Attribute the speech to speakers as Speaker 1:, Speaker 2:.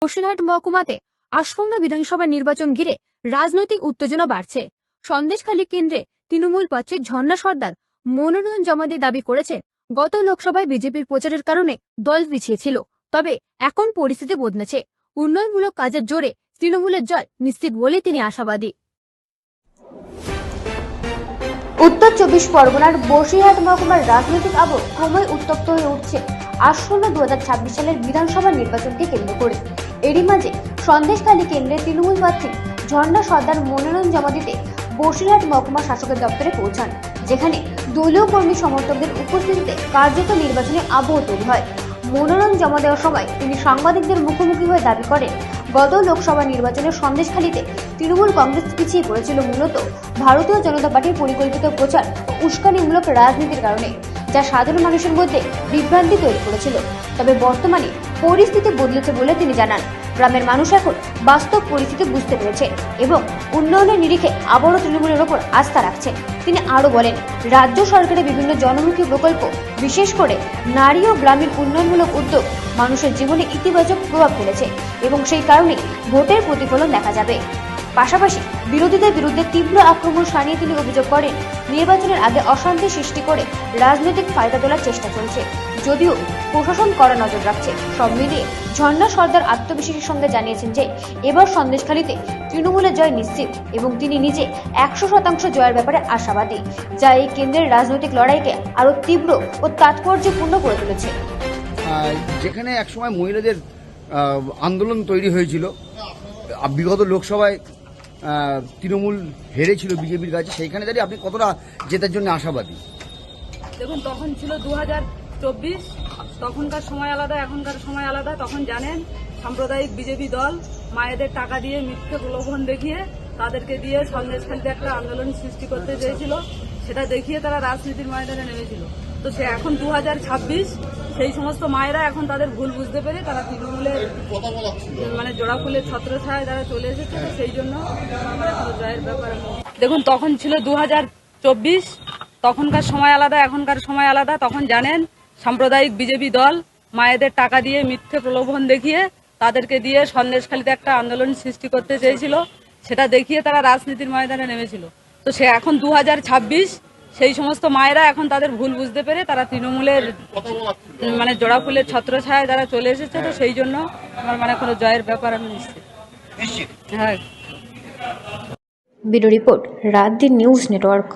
Speaker 1: বসিরহাট মহকুমাতে আসন্ন বিধানসভা নির্বাচন ঘিরে রাজনৈতিক উত্তেজনা বাড়ছে। সন্দেশখালী কেন্দ্রে তৃণমূল প্রার্থী ঝর্ণা সর্দার মনোনয়ন জমা দিয়ে দাবি করেছে, গত লোকসভায় বিজেপির প্রচারের কারণে দল পিছিয়ে ছিল, তবে এখন পরিস্থিতি বদলেছে। উন্নয়নমূলক কাজের জোরে তৃণমূলের জয় নিশ্চিত বলে তিনি আশাবাদী।
Speaker 2: উত্তর 24 পরগনার বসিরহাট মহকুমার রাজনৈতিক আবহ ক্রমই উত্তপ্ত হয়ে উঠছে আসন্ন 2026 সালের বিধানসভা নির্বাচনকে কেন্দ্র করে। এরই মাঝে সন্দেশখালী কেন্দ্রে তৃণমূল প্রার্থী ঝর্ণা সর্দার মনোনয়ন জমা দিতে বসিরহাট মহকুমা শাসকের দপ্তরে পৌঁছান, যেখানে দলীয় কর্মী সমর্থকদের উপস্থিতিতে কার্যত নির্বাচনের আবহ তৈরি হয়। মনোনয়ন জমা দেওয়ার সময় তিনি সাংবাদিকদের মুখোমুখি হয়ে দাবি করেন, গত লোকসভা নির্বাচনে সন্দেশখালীতে তৃণমূল কংগ্রেস পিছিয়ে পড়েছিল মূলত ভারতীয় জনতা পার্টির পরিকল্পিত প্রচার ও উস্কানিমূলক রাজনীতির কারণে, যা সাধারণ মানুষের মধ্যে বিভ্রান্তি তৈরি করেছিল। তবে বর্তমানে পরিস্থিতি বদলেছে বলে তিনি জানান। গ্রামের মানুষ এখন বাস্তব পরিস্থিতি বুঝতে পেরেছে এবং উন্নয়নের নিরিখে আবারও তৃণমূলের ওপর আস্থা রাখছে। তিনি আরও বলেন, রাজ্য সরকারের বিভিন্ন জনমুখী প্রকল্প, বিশেষ করে নারী ও গ্রামীণ উন্নয়নমূলক উদ্যোগ মানুষের জীবনে ইতিবাচক প্রভাব ফেলেছে এবং সেই কারণে ভোটের প্রতিফলন দেখা যাবে। পাশাপাশি বিরোধীদের বিরুদ্ধে তীব্র আক্রমণ সানিয়ে তিনি অভিযোগ করেন, নির্বাচনের আগে অশান্তি সৃষ্টি করে রাজনৈতিক ফায়দা তোলার চেষ্টা চলছে, যদিও প্রশাসন কড়া নজর রাখছে। সব মিলিয়ে ঝর্ণা সর্দার আত্মবিশ্বাসের সঙ্গে জানিয়েছেন যে এবার সন্দেশখালীতে তৃণমূলের জয় নিশ্চিত এবং তিনি নিজে 100% জয়ের ব্যাপারে আশাবাদী, যা এই কেন্দ্রের রাজনৈতিক লড়াইকে আরো তীব্র ও তাৎপর্যপূর্ণ করে তুলেছে।
Speaker 3: যেখানে একসময় মহিলাদের আন্দোলন তৈরি হয়েছিল, বিগত লোকসভায় তৃণমূল হেরেছিল বিজেপির কাছে, সেইখানে দাঁড়িয়ে আপনি কতটা জেতার জন্য আশাবাদী?
Speaker 4: দেখুন, তখন ছিল 2024, তখনকার সময় আলাদা, এখনকার সময় আলাদা। তখন জানেন সাম্প্রদায়িক বিজেপি দল মায়েদের টাকা দিয়ে মিথ্যে প্রলোভন দেখিয়ে তাদেরকে দিয়ে সন্দেশখালীতে একটা আন্দোলন সৃষ্টি করতে চেয়েছিল, সেটা দেখিয়ে তারা রাজনীতির ময়দানে নেমেছিল। তো সে এখন 2026, সেই সমস্ত মায়েরা এখন তাদের ভুল বুঝতে পেরে তারা তৃণমূলের জোড়া ফুলের ছত্রছায়ায় তারা চলে এসেছে। সেই জন্য জয়ের ব্যাপারে দেখুন, তখন ছিল 2024, তখনকার সময় আলাদা, এখনকার সময় আলাদা। তখন জানেন সাম্প্রদায়িক বিজেপি দল মায়েদের টাকা দিয়ে মিথ্যে প্রলোভন দেখিয়ে তাদেরকে দিয়ে সন্দেশখালীতে একটা আন্দোলন সৃষ্টি করতে চেয়েছিল, সেটা দেখিয়ে তারা রাজনীতির ময়দানে নেমেছিল। তো সে এখন 2026, সেই সমস্ত মায়েরা এখন তাদের ভুল বুঝতে পেরে তারা তৃণমূলের জোড়া ফুলের ছত্রছায়ায় তারা চলে এসেছে। তো সেই জন্য আমার কোনো জয়ের ব্যাপার আমি নিশ্চিত। হ্যাঁ।
Speaker 2: ব্যুরো রিপোর্ট, রাত দিন নিউজ নেটওয়ার্ক।